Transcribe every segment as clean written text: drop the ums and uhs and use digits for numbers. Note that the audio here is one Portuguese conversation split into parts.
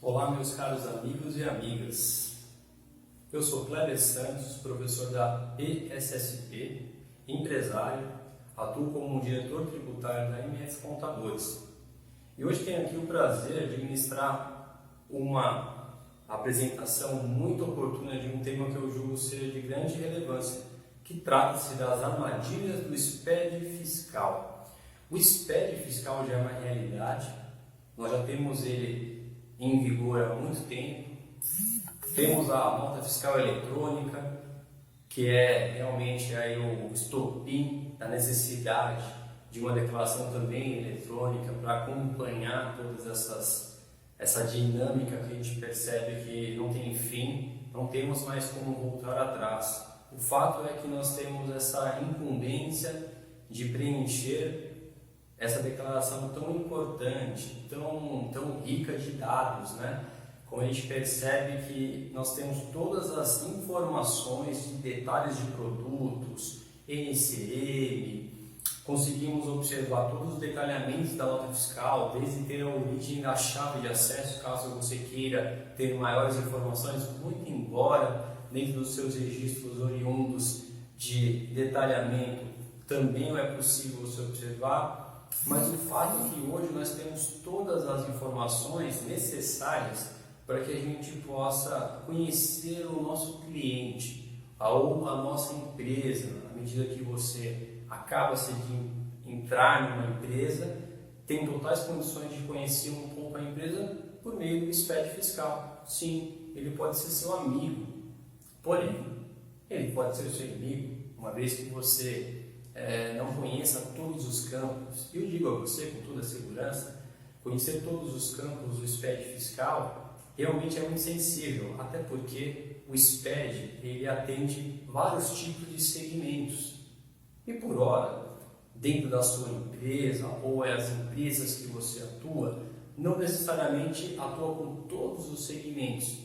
Olá, meus caros amigos e amigas. Eu sou Kleber Santos, professor da ESSP, empresário, atuo como diretor tributário da MS Contadores. E hoje tenho aqui o prazer de ministrar uma apresentação muito oportuna de um tema que eu julgo ser de grande relevância, que trata-se das armadilhas do SPED fiscal. O SPED fiscal já é uma realidade, nós já temos ele em vigor há muito tempo. Temos a nota fiscal eletrônica, que é realmente aí o estopim da necessidade de uma declaração também eletrônica para acompanhar todas essa dinâmica que a gente percebe que não tem fim, não temos mais como voltar atrás. O fato é que nós temos essa incumbência de preencher essa declaração tão importante, tão rica de dados, né? Como a gente percebe que nós temos todas as informações de detalhes de produtos, NCM, conseguimos observar todos os detalhamentos da nota fiscal, desde ter a origem da chave de acesso, caso você queira ter maiores informações, muito embora dentro dos seus registros oriundos de detalhamento também é possível você observar. Mas o fato é que hoje nós temos todas as informações necessárias para que a gente possa conhecer o nosso cliente ou a nossa empresa. À medida que você acaba-se de entrar numa empresa, tem totais condições de conhecer um pouco a empresa por meio do SPED fiscal. Sim, ele pode ser seu amigo, porém, ele pode ser seu inimigo, uma vez que você não conheça todos os campos. Eu digo a você com toda a segurança, conhecer todos os campos do SPED fiscal realmente é muito sensível, até porque o SPED ele atende vários tipos de segmentos e por hora, dentro da sua empresa ou as empresas que você atua, não necessariamente atua com todos os segmentos.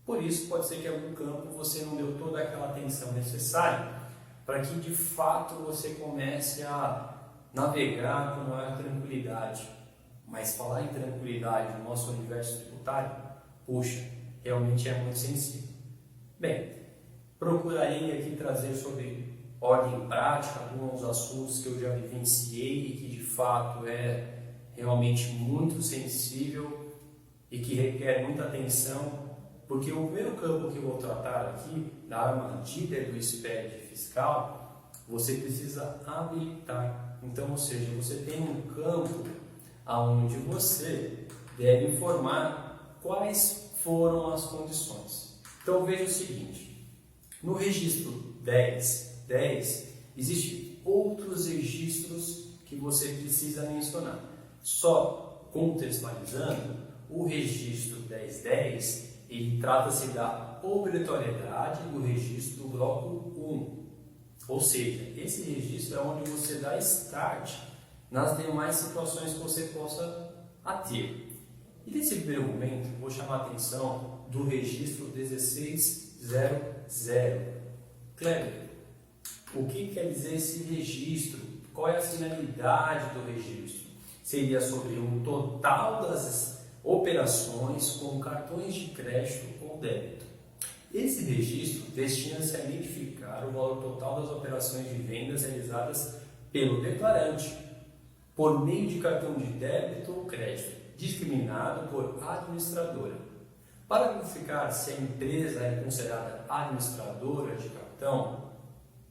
Por isso pode ser que em algum campo você não deu toda aquela atenção necessária para que de fato você comece a navegar com maior tranquilidade. Mas falar em tranquilidade no nosso universo tributário, puxa, realmente é muito sensível. Bem, procurarei aqui trazer sobre ordem prática alguns assuntos que eu já vivenciei e que de fato é realmente muito sensível e que requer muita atenção. Porque o primeiro campo que eu vou tratar aqui, da armadilha do SPED fiscal, você precisa habilitar. Então, ou seja, você tem um campo onde você deve informar quais foram as condições. Então, veja o seguinte, no registro 1010, existem outros registros que você precisa mencionar. Só contextualizando, o registro 1010, ele trata-se da obrigatoriedade do registro do bloco 1. Ou seja, esse registro é onde você dá start nas demais situações que você possa ter. E nesse primeiro momento, vou chamar a atenção do registro 1600. Kleber, o que quer dizer esse registro? Qual é a finalidade do registro? Seria sobre o total das operações com cartões de crédito ou débito. Esse registro destina-se a identificar o valor total das operações de vendas realizadas pelo declarante por meio de cartão de débito ou crédito, discriminado por administradora. Para verificar se a empresa é considerada administradora de cartão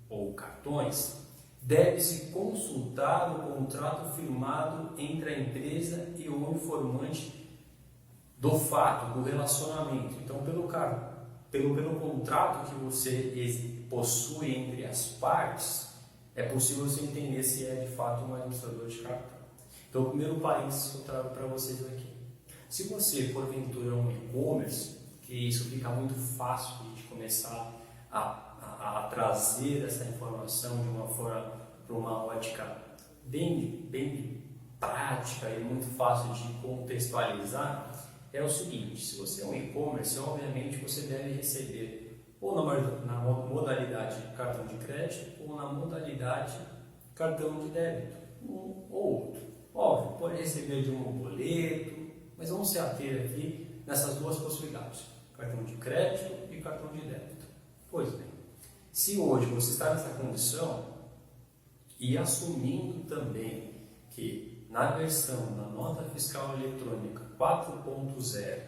ou cartões, deve-se consultar o contrato firmado entre a empresa e o informante do fato, do relacionamento. Então, pelo contrato que você possui entre as partes, é possível você entender se é de fato um administrador de cartão. Então, o primeiro parênteses que eu trago para vocês aqui. Se você, porventura, é um e-commerce, que isso fica muito fácil de começar a trazer essa informação de uma forma, para uma ótica bem prática e muito fácil de contextualizar, é o seguinte: se você é um e-commerce, obviamente você deve receber ou na modalidade cartão de crédito ou na modalidade cartão de débito, um ou outro. Óbvio, pode receber de um boleto, mas vamos se ater aqui nessas duas possibilidades, cartão de crédito e cartão de débito. Pois bem, se hoje você está nessa condição e assumindo também que na versão da nota fiscal eletrônica 4.0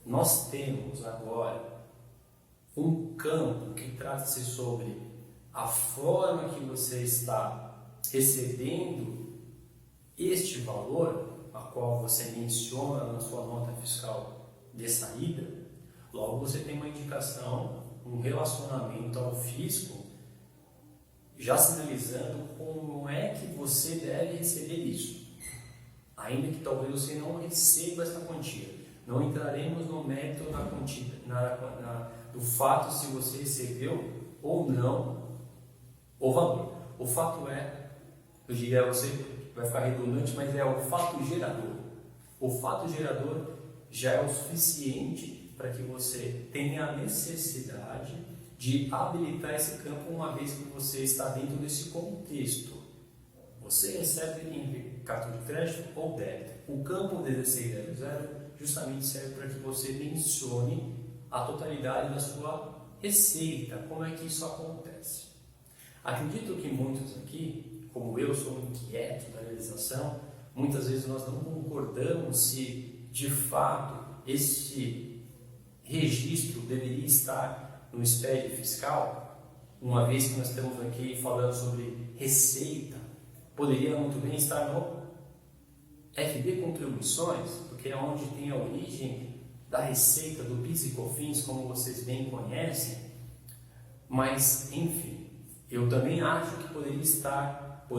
nós temos agora um campo que trata-se sobre a forma que você está recebendo este valor, a qual você menciona na sua nota fiscal de saída, logo você tem uma indicação, um relacionamento ao fisco, já sinalizando como é que você deve receber isso. Ainda que talvez você não receba essa quantia. Não entraremos no mérito da quantia, do fato se você recebeu ou não o valor. O fato é, eu diria, você vai ficar redundante, mas é o fato gerador. O fato gerador já é o suficiente para que você tenha a necessidade de habilitar esse campo uma vez que você está dentro desse contexto. Você recebe em cartão de crédito ou débito. O campo 1600 justamente serve para que você mencione a totalidade da sua receita. Como é que isso acontece? Acredito que muitos aqui, como eu sou inquieto da realização, muitas vezes nós não concordamos se de fato esse registro deveria estar no SPED fiscal, uma vez que nós estamos aqui falando sobre receita, poderia muito bem estar no FB Contribuições, porque é onde tem a origem da receita do PIS e COFINS, como vocês bem conhecem, mas enfim, eu também acho que poderia estar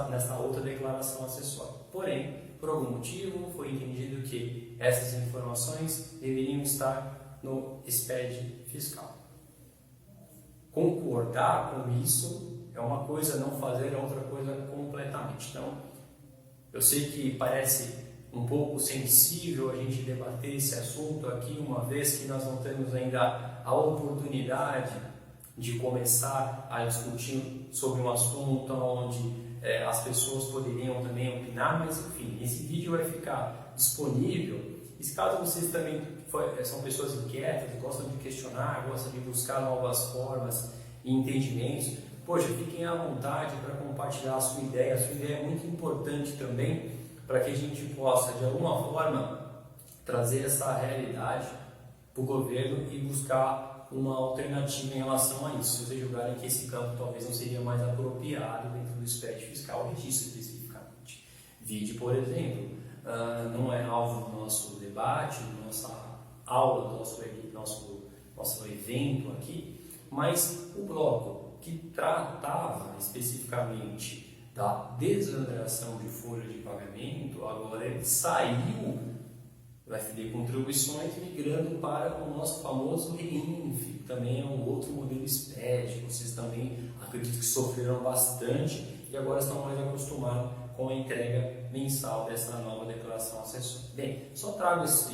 nessa outra declaração acessória. Porém, por algum motivo, foi entendido que essas informações deveriam estar no SPED fiscal. Concordar com isso é uma coisa, não fazer é outra coisa completamente. Então, eu sei que parece um pouco sensível a gente debater esse assunto aqui, uma vez que nós não temos ainda a oportunidade de começar a discutir sobre um assunto onde as pessoas poderiam também opinar, mas enfim, esse vídeo vai ficar disponível. E caso vocês também são pessoas inquietas, gostam de questionar, gostam de buscar novas formas e entendimentos, poxa, fiquem à vontade para compartilhar a sua ideia. A sua ideia é muito importante também para que a gente possa, de alguma forma, trazer essa realidade para o governo e buscar uma alternativa em relação a isso. Se vocês julgarem que esse campo talvez não seria mais apropriado dentro do SPED fiscal, registro especificamente. Vide, por exemplo, não é alvo do nosso debate, nossa aula, do nosso evento aqui, mas o bloco que tratava especificamente da desoneração de folha de pagamento, agora ele saiu do FD Contribuições, migrando para o nosso famoso REINF, que também é um outro modelo SPED. Vocês também acredito que sofreram bastante e agora estão mais acostumados com a entrega mensal dessa nova declaração acessória. Bem, só trago essa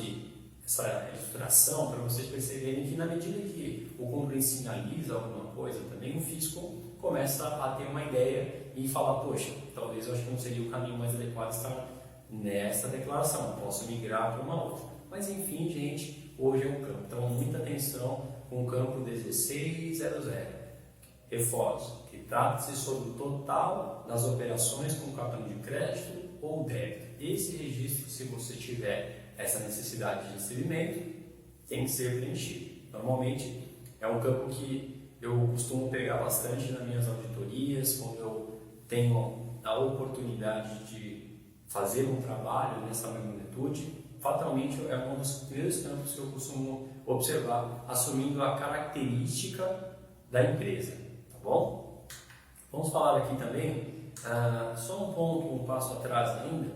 ilustração para vocês perceberem que na medida que o controle sinaliza alguma coisa, também o fisco começa a ter uma ideia e falar, poxa, talvez eu acho que não seria o caminho mais adequado estar nessa declaração, posso migrar para uma outra. Mas enfim, gente, hoje é um campo. Então, muita atenção com o campo 1600. Reforço, que trata-se sobre o total das operações com cartão de crédito ou débito. Esse registro, se você tiver essa necessidade de recebimento, tem que ser preenchido. Normalmente, é um campo que eu costumo pegar bastante nas minhas auditorias, quando eu tenho a oportunidade de fazer um trabalho nessa magnitude. Fatalmente é um dos primeiros campos que eu costumo observar, assumindo a característica da empresa, tá bom? Vamos falar aqui também, só um passo atrás ainda,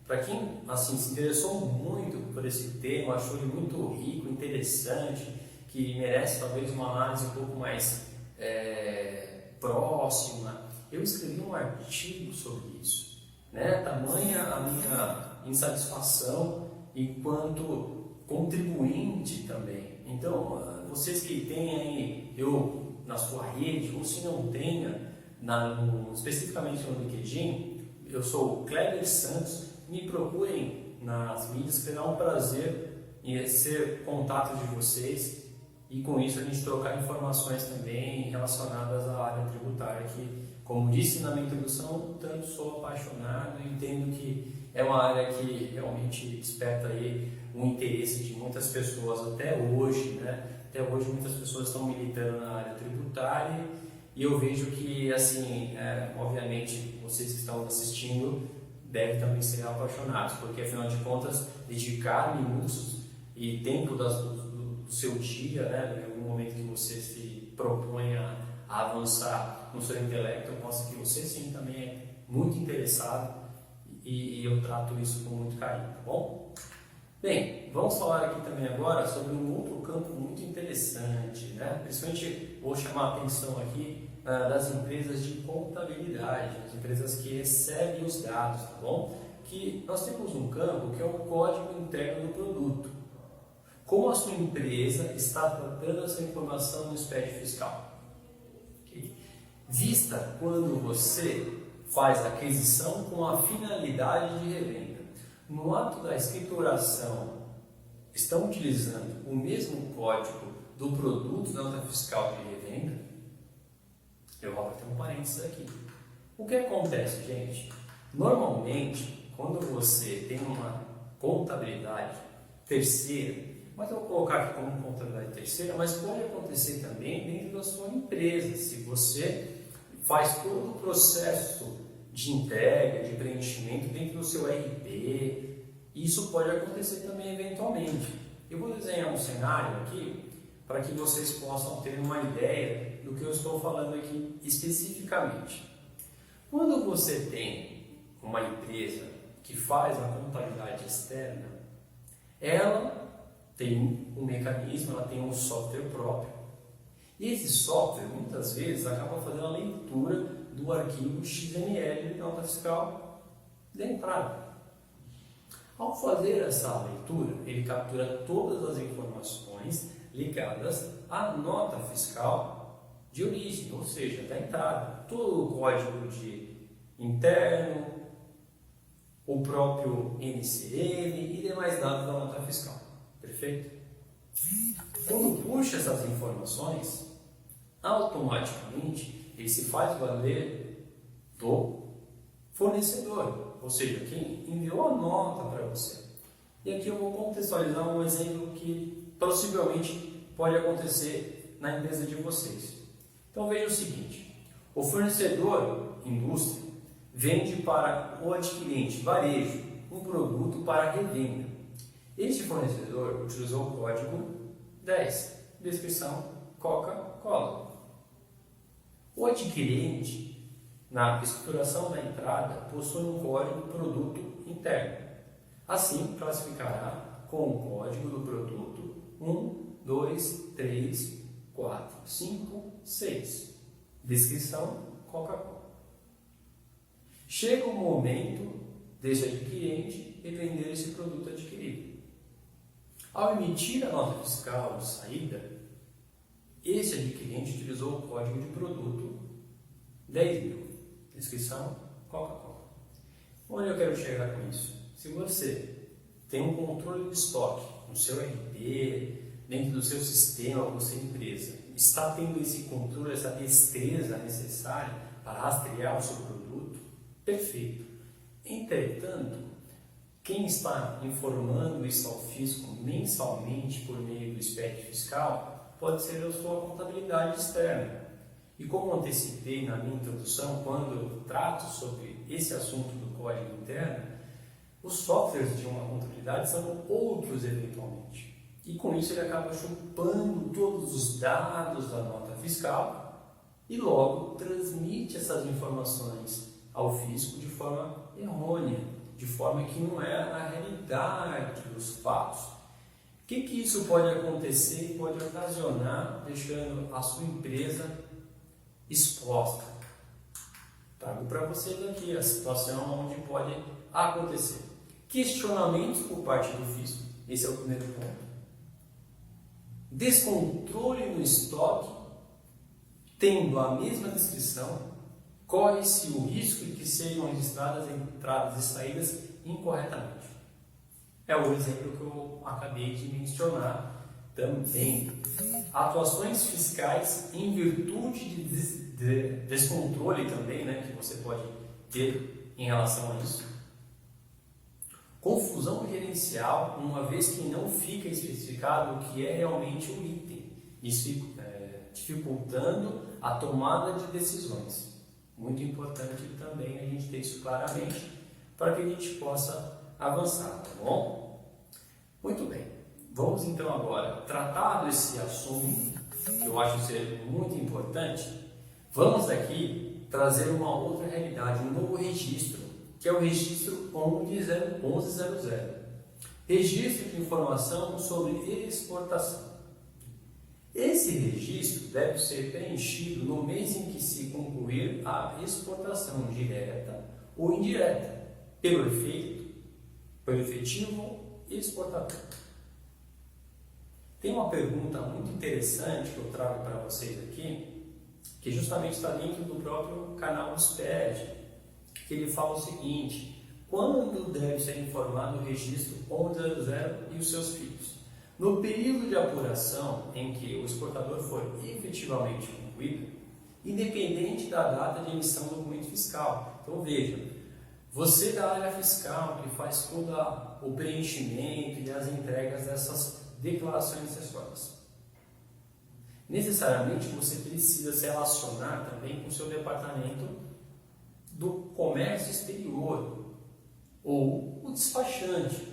para quem assim, se interessou muito por esse tema, achou ele muito rico, interessante, que merece talvez uma análise um pouco mais próxima, eu escrevi um artigo sobre isso. Tamanha a minha insatisfação enquanto contribuinte também. Então, vocês que têm aí eu na sua rede, ou se não tenha, especificamente no LinkedIn, eu sou o Kleber Santos, me procurem nas mídias, será um prazer em ser contato de vocês e com isso a gente trocar informações também relacionadas à área tributária, que, como disse na minha introdução, tanto sou apaixonado e entendo que é uma área que realmente desperta aí um interesse de muitas pessoas até hoje, né? Até hoje muitas pessoas estão militando na área tributária e eu vejo que, assim, obviamente, vocês que estão assistindo devem também ser apaixonados, porque afinal de contas, dedicar minutos e tempo do seu dia, né? Em algum momento que você se propõe a avançar no seu intelecto, eu posso que você sim também é muito interessado e eu trato isso com muito carinho, tá bom? Bem, vamos falar aqui também agora sobre um outro campo muito interessante, né? Principalmente vou chamar a atenção aqui das empresas de contabilidade, as empresas que recebem os dados, tá bom? Que nós temos um campo que é o código interno do produto. Como a sua empresa está tratando essa informação no SPED fiscal? Okay? Vista quando você faz a aquisição com a finalidade de revenda. No ato da escrituração, estão utilizando o mesmo código do produto da nota fiscal de revenda? Eu vou ter um parênteses aqui. O que acontece, gente? Normalmente, quando você tem uma contabilidade terceira, mas eu vou colocar aqui como contabilidade terceira, mas pode acontecer também dentro da sua empresa, se você faz todo o processo de entrega, de preenchimento dentro do seu RP, isso pode acontecer também eventualmente. Eu vou desenhar um cenário aqui para que vocês possam ter uma ideia do que eu estou falando aqui especificamente. Quando você tem uma empresa que faz a contabilidade externa, ela tem um mecanismo, ela tem um software próprio. E esse software, muitas vezes, acaba fazendo a leitura do arquivo XML de nota fiscal da entrada. Ao fazer essa leitura, ele captura todas as informações ligadas à nota fiscal de origem, ou seja, da entrada. Todo o código de interno, o próprio NCM e demais dados da nota fiscal. Perfeito? Quando puxa essas informações, automaticamente ele se faz valer do fornecedor, ou seja, quem enviou a nota para você. E aqui eu vou contextualizar um exemplo que possivelmente pode acontecer na empresa de vocês. Então veja o seguinte: o fornecedor, indústria, vende para o adquirente, varejo, um produto para revenda. Este fornecedor utilizou o código 10, descrição Coca-Cola. O adquirente, na escrituração da entrada, possui um código produto interno. Assim, classificará com o código do produto 1, 2, 3, 4, 5, 6. Descrição Coca-Cola. Chega o momento desse adquirente vender esse produto adquirido. Ao emitir a nota fiscal de saída, esse adquirente utilizou o código de produto 10.000. Descrição Coca-Cola. Onde eu quero chegar com isso? Se você tem um controle de estoque no seu RP, dentro do seu sistema, ou sua empresa, está tendo esse controle, essa destreza necessária para rastrear o seu produto, perfeito. Entretanto, quem está informando isso ao fisco mensalmente por meio do SPED fiscal pode ser a sua contabilidade externa. E como antecipei na minha introdução, quando eu trato sobre esse assunto do código interno, os softwares de uma contabilidade são outros eventualmente. E com isso ele acaba chupando todos os dados da nota fiscal e logo transmite essas informações ao fisco de forma errônea, de forma que não é a realidade dos fatos. O que isso pode acontecer e pode ocasionar, deixando a sua empresa exposta? Trago para vocês aqui a situação onde pode acontecer. Questionamentos por parte do fisco. Esse é o primeiro ponto. Descontrole no estoque, tendo a mesma descrição, corre-se o risco de que sejam registradas entradas e saídas incorretamente. é o exemplo que eu acabei de mencionar também. Atuações fiscais em virtude de descontrole também, né, que você pode ter em relação a isso. Confusão gerencial, uma vez que não fica especificado o que é realmente o item, isso dificultando a tomada de decisões. Muito importante também a gente ter isso claramente para que a gente possa avançar, tá bom? Muito bem, vamos então agora tratar desse assunto que eu acho ser muito importante. Vamos aqui trazer uma outra realidade, um novo registro, que é o registro 1100, registro de informação sobre exportação. Esse registro deve ser preenchido no mês em que se concluir a exportação direta ou indireta, pelo efetivo exportador. Tem uma pergunta muito interessante que eu trago para vocês aqui, que justamente está dentro do próprio canal SPED, que ele fala o seguinte: quando deve ser informado o registro 1100 e os seus filhos? No período de apuração em que o exportador for efetivamente concluído, independente da data de emissão do documento fiscal. Então veja, você da área fiscal que faz todo o preenchimento e as entregas dessas declarações acessórias, necessariamente você precisa se relacionar também com o seu departamento do comércio exterior, ou o despachante,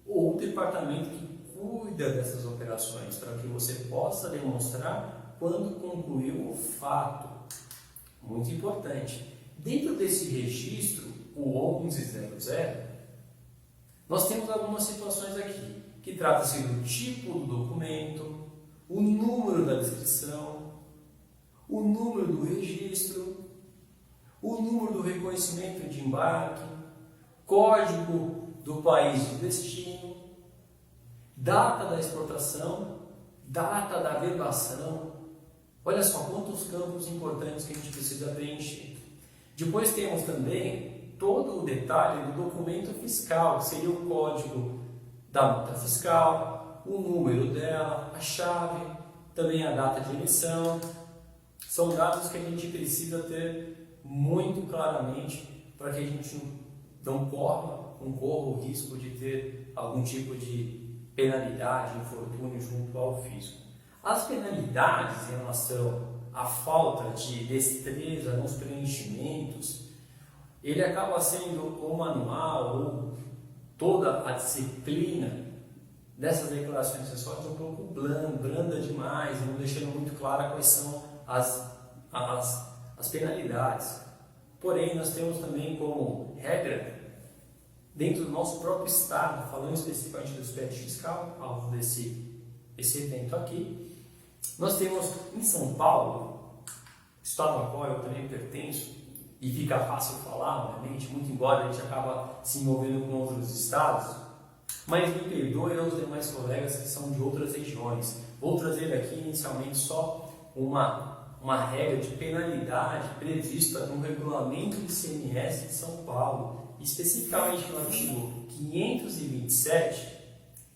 ou o departamento que cuida dessas operações, para que você possa demonstrar quando concluiu o fato. Muito importante. Dentro desse registro, o 1100, nós temos algumas situações aqui, que trata-se do tipo do documento, o número da descrição, o número do registro, o número do reconhecimento de embarque, código do país de destino, data da exportação, data da verbação. Olha só quantos campos importantes que a gente precisa preencher. Depois temos também todo o detalhe do documento fiscal, que seria o código da nota fiscal, o número dela, a chave, também a data de emissão. São dados que a gente precisa ter muito claramente para que a gente não corra o risco de ter algum tipo de penalidade, infortúnio junto ao fisco. As penalidades em relação à falta de destreza nos preenchimentos, ele acaba sendo o manual ou toda a disciplina dessas declarações acessórias um pouco branda demais, não deixando muito clara quais são as penalidades. Porém, nós temos também como regra, dentro do nosso próprio estado, falando especificamente do aspecto fiscal, alvo desse evento aqui, nós temos em São Paulo, estado ao qual eu também pertenço, e fica fácil falar, obviamente, muito embora a gente acaba se envolvendo com outros estados, mas me perdoe aos demais colegas que são de outras regiões. Vou trazer aqui inicialmente só uma regra de penalidade prevista no regulamento do ICMS de São Paulo, especificamente no artigo 527,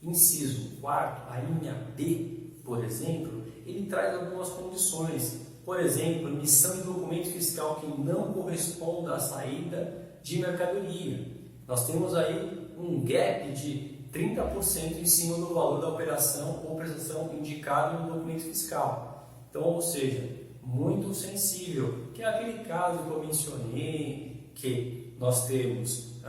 inciso 4, a linha B, por exemplo, ele traz algumas condições. Por exemplo, emissão de documento fiscal que não corresponda à saída de mercadoria. Nós temos aí um gap de 30% em cima do valor da operação ou prestação indicado no documento fiscal. Então, ou seja, muito sensível, que é aquele caso que eu mencionei, que nós temos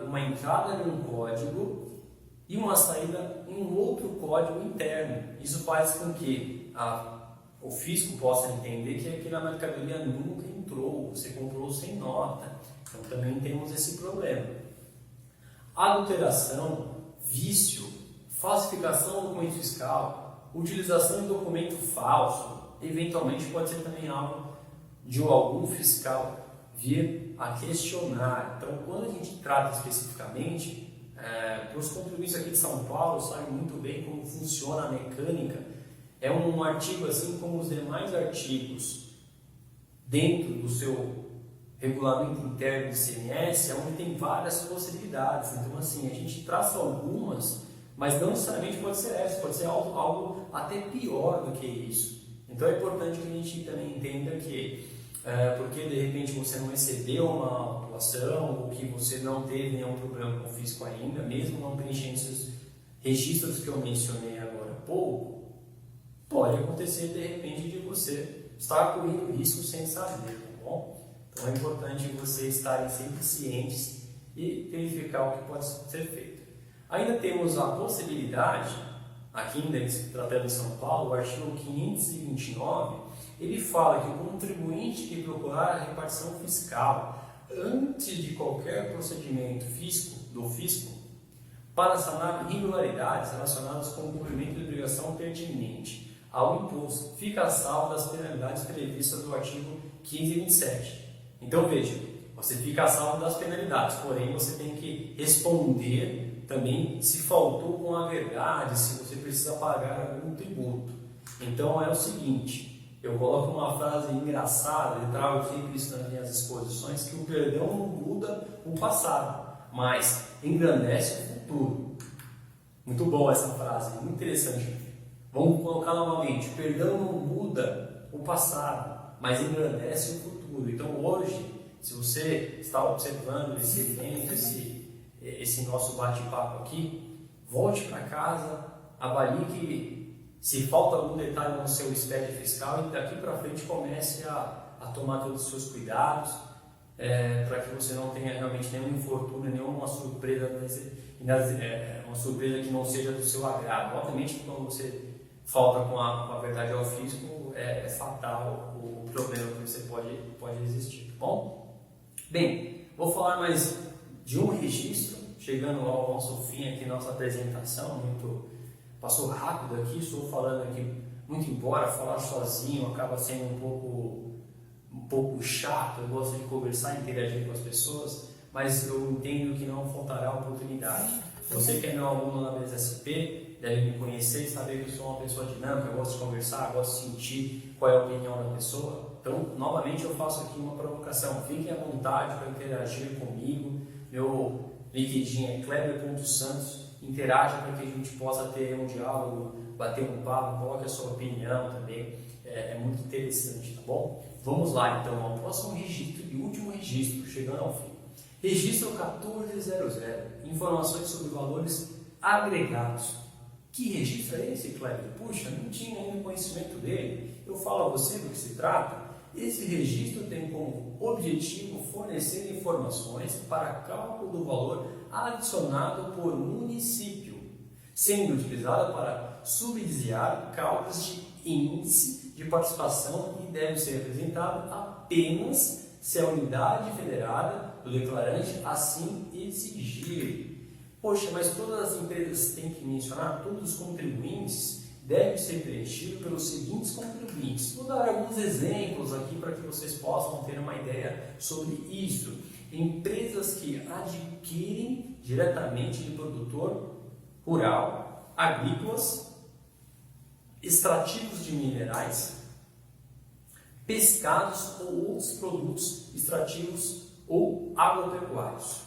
uma entrada em um código e uma saída em um outro código interno. Isso faz com que o fisco possa entender que aquela mercadoria nunca entrou, você comprou sem nota. Então também temos esse problema. Adulteração, vício, falsificação do documento fiscal, utilização de documento falso, eventualmente pode ser também algo de algum fiscal vir a questionar. Então, quando a gente trata especificamente, para os contribuintes aqui de São Paulo sabem muito bem como funciona a mecânica. É um artigo assim como os demais artigos dentro do seu regulamento interno do ICMS, é onde tem várias possibilidades. Então, assim, a gente traça algumas, mas não necessariamente pode ser essa, pode ser algo até pior do que isso. Então, é importante que a gente também entenda que, porque de repente você não recebeu uma autuação, ou que você não teve nenhum problema com o fisco ainda, mesmo não preenchendo esses registros que eu mencionei agora há pouco, pode acontecer de repente de você estar correndo risco sem saber, tá bom? Então é importante vocês estarem sempre cientes e verificar o que pode ser feito. Ainda temos a possibilidade, aqui ainda tratando de São Paulo, o artigo 529, ele fala que o contribuinte que procurar a repartição fiscal antes de qualquer procedimento do fisco para sanar irregularidades relacionadas com o cumprimento de obrigação pertinente ao imposto, fica a salvo das penalidades previstas no artigo 1527. Então veja, você fica a salvo das penalidades, porém você tem que responder também se faltou com a verdade, se você precisa pagar algum tributo. Então é o seguinte, eu coloco uma frase engraçada, eu trago sempre isso nas minhas exposições, que o perdão não muda o passado, mas engrandece o futuro. Muito boa essa frase, muito interessante. Vamos colocar novamente, o perdão não muda o passado, mas engrandece o futuro. Então hoje, se você está observando esse evento, esse nosso bate-papo aqui, volte para casa, avalie que se falta algum detalhe no seu SPED fiscal e daqui para frente comece a tomar todos os seus cuidados, para que você não tenha realmente nenhum infortúnio, nenhuma surpresa, uma surpresa que não seja do seu agrado. Obviamente que quando você falta com a verdade ao fisco, é fatal o problema que você pode existir, tá bom? Bem, vou falar mais de um registro, chegando ao nosso fim aqui, nossa apresentação, passou rápido aqui, estou falando aqui, muito embora falar sozinho acaba sendo um pouco chato, eu gosto de conversar e interagir com as pessoas, mas eu entendo que não faltará oportunidade. Você que é meu aluno na BSSP, deve me conhecer e saber que eu sou uma pessoa dinâmica, eu gosto de conversar, eu gosto de sentir qual é a opinião da pessoa. Então, novamente, eu faço aqui uma provocação. Fiquem à vontade para interagir comigo. Meu LinkedIn é kleber.santos. Interaja para que a gente possa ter um diálogo, bater um papo, coloque a sua opinião também. É muito interessante, tá bom? Vamos lá, então, ao próximo registro e último registro, chegando ao fim. Registro 1400. Informações sobre valores agregados. Que registro é esse, Kleber? Puxa, não tinha ainda conhecimento dele. Eu falo a você do que se trata. Esse registro tem como objetivo fornecer informações para cálculo do valor adicionado por município, sendo utilizado para subsidiar cálculos de índice de participação e deve ser apresentado apenas se a unidade federada do declarante assim exigir. Poxa, mas todas as empresas têm que mencionar, todos os contribuintes devem ser preenchidos pelos seguintes contribuintes. Vou dar alguns exemplos aqui para que vocês possam ter uma ideia sobre isso. Empresas que adquirem diretamente de produtor rural, agrícolas, extrativos de minerais, pescados ou outros produtos extrativos ou agropecuários.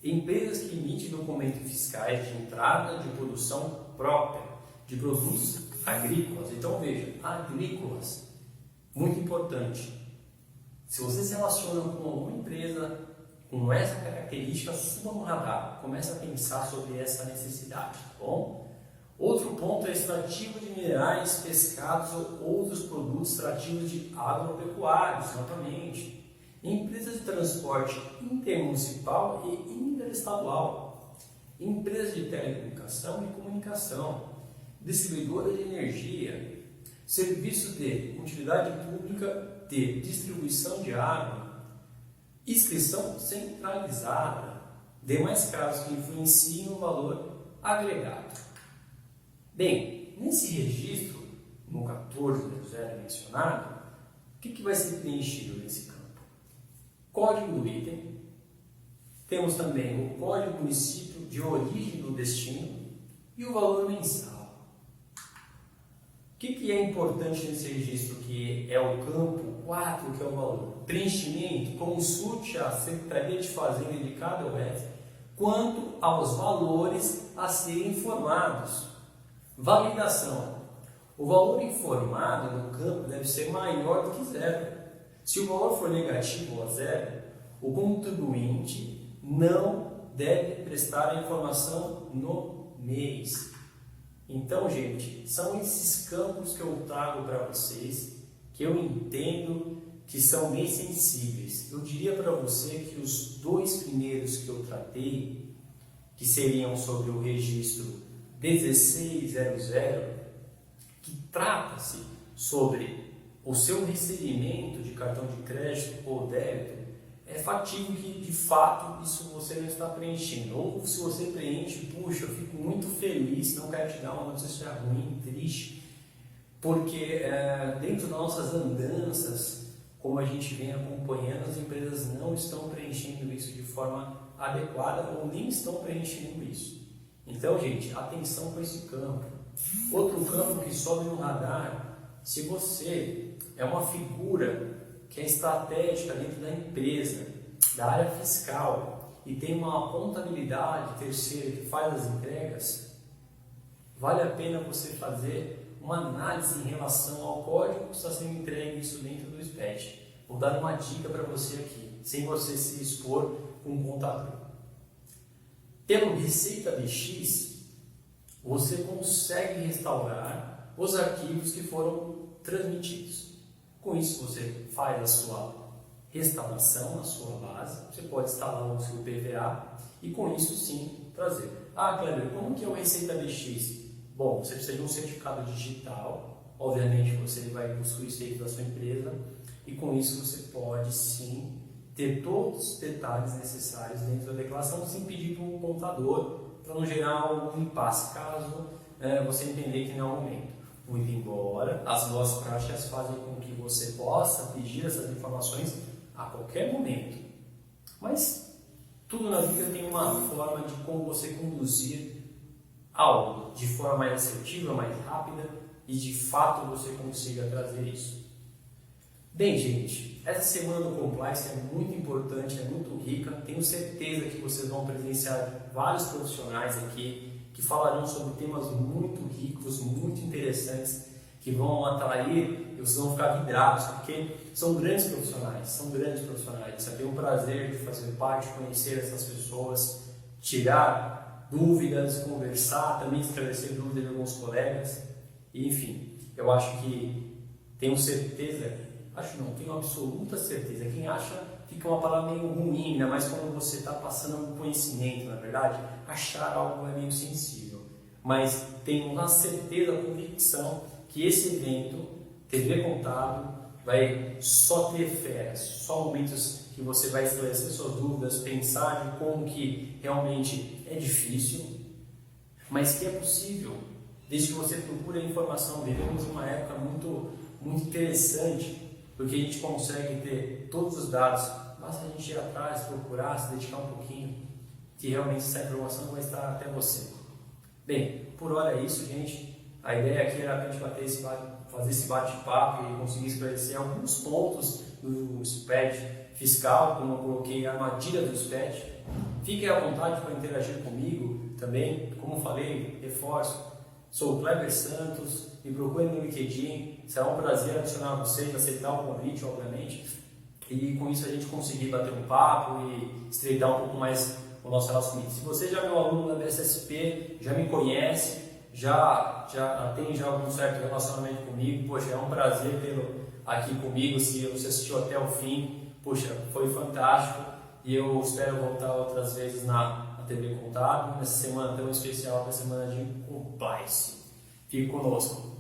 Empresas que emitem documentos fiscais de entrada de produção própria de produtos agrícolas. Então veja, agrícolas, muito importante. Se você se relaciona com alguma empresa com essa característica, suba no radar, comece a pensar sobre essa necessidade, tá bom? Outro ponto é extrativo de minerais, pescados ou outros produtos extrativos de agropecuários, novamente. Empresas de transporte intermunicipal e interestadual, empresas de telecomunicação e comunicação, distribuidora de energia, serviços de utilidade pública de distribuição de água, inscrição centralizada, demais casos que influenciem o valor agregado. Bem, nesse registro, no 1400 mencionado, o que vai ser preenchido nesse campo? Código do item, temos também o código do município de origem do destino e o valor mensal. O que é importante nesse registro, que é o campo 4, que é o valor? preenchimento, consulte a Secretaria de Fazenda de cada UF quanto aos valores a serem informados. Validação. O valor informado no campo deve ser maior do que zero. Se o valor for negativo ou a zero, o contribuinte não deve prestar a informação no mês. Então, gente, são esses campos que eu trago para vocês, que eu entendo que são bem sensíveis. Eu diria para você que os dois primeiros que eu tratei, que seriam sobre o registro 1600, que trata-se sobre o seu recebimento de cartão de crédito ou débito, é factível que de fato isso você não está preenchendo. Ou se você preenche, puxa, eu fico muito feliz, não quero te dar uma notícia ruim, triste, porque dentro das nossas andanças, como a gente vem acompanhando, as empresas não estão preenchendo isso de forma adequada ou nem estão preenchendo isso. Então, gente, atenção com esse campo. Outro campo que sobe no radar, se você é uma figura que é estratégica dentro da empresa, da área fiscal, e tem uma contabilidade terceira que faz as entregas, vale a pena você fazer uma análise em relação ao código que está sendo entregue isso dentro do SPED. Vou dar uma dica para você aqui, sem você se expor com um contador. Pelo Receita BX, você consegue restaurar os arquivos que foram transmitidos. Com isso, você faz a sua restauração na sua base, você pode instalar o seu PVA e com isso sim trazer. Ah, Kleber, como que é o Receita BX? Bom, você precisa de um certificado digital, obviamente você vai buscar isso dentro da sua empresa e com isso você pode sim ter todos os detalhes necessários dentro da declaração sem pedir para um contador, para não gerar algum impasse, caso você entender que não é o momento. Muito embora as boas práticas fazem com que você possa pedir essas informações a qualquer momento. Mas tudo na vida tem uma forma de como você conduzir algo de forma mais assertiva, mais rápida e de fato você consiga trazer isso. Bem, gente, essa semana do Compliance é muito importante, é muito rica. Tenho certeza que vocês vão presenciar vários profissionais aqui que falarão sobre temas muito ricos, muito interessantes, que vão atrair e vocês vão ficar vidrados, porque são grandes profissionais, Você tem o prazer de fazer parte, conhecer essas pessoas, tirar dúvidas, conversar, também esclarecer dúvidas de alguns colegas, e, enfim, eu acho que tenho certeza, tenho absoluta certeza, quem acha fica uma palavra meio ruim, ainda mais quando você está passando um conhecimento, na verdade, achar algo é meio sensível, mas tenho uma certeza, convicção que esse evento, TV Contábil, vai só ter férias, só momentos que você vai esclarecer suas dúvidas, pensar de como que realmente é difícil, mas que é possível, desde que você procure a informação. Vivemos uma época muito interessante, porque a gente consegue ter todos os dados, basta a gente ir atrás, procurar, se dedicar um pouquinho, que realmente essa informação vai estar até você. Bem, por hora é isso, gente. A ideia aqui era a gente fazer esse bate-papo e conseguir esclarecer alguns pontos do SPED fiscal, como eu coloquei a armadilha do SPED. Fiquem à vontade para interagir comigo também. Como falei, reforço, sou o Kleber Santos, me procure no LinkedIn, será um prazer adicionar vocês, aceitar o convite, obviamente, e com isso a gente conseguir bater um papo e estreitar um pouco mais o nosso relacionamento. Se você já é meu aluno da BSSP, já me conhece, já tem algum certo relacionamento comigo, poxa, é um prazer tê-lo aqui comigo. Se você assistiu até o fim, poxa, foi fantástico e eu espero voltar outras vezes na TV Contábil, nessa semana tão especial, que é a semana de Compliance. Fique conosco.